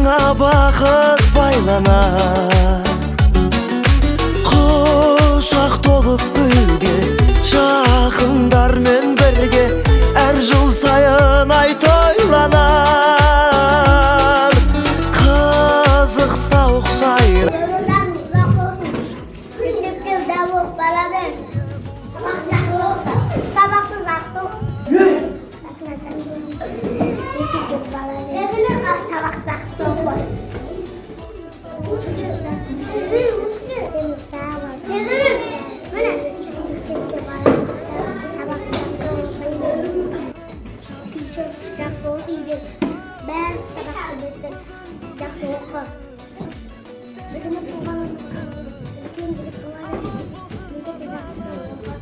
Sana bakıp baylanar, kuşak dolup birge, жақындармен бірге әр жыл сайын ай тойланар. Қызық сауық сайын жақсы оқы үйден бәрі сабақты беттен жақсы оқы. Бүгіні туған үлкен жігіт болады, міндетті жақсы оқы.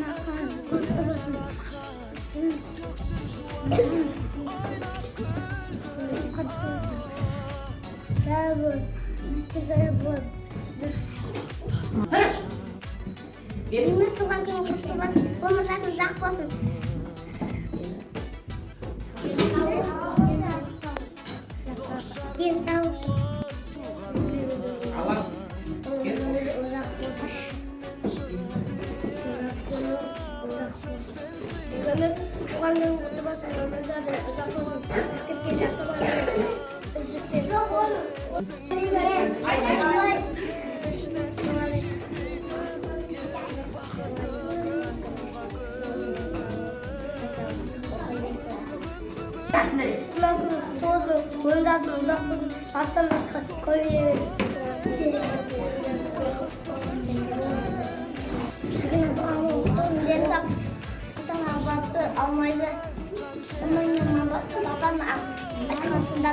Маған көпті болсын. Бәрі мәттігері бол. Бүгіні туған күн құтты болсын, өмірзасын жақ болсын. Туған күн құтты болсын, өмірзасын ұзақ болсын. Мектепке жақсы барсын, үздіктер. Tulan күн соғыр, өмірзасын ұзақ болсын. Аттан басқа көйле алмайды. Онdan baban айтқансында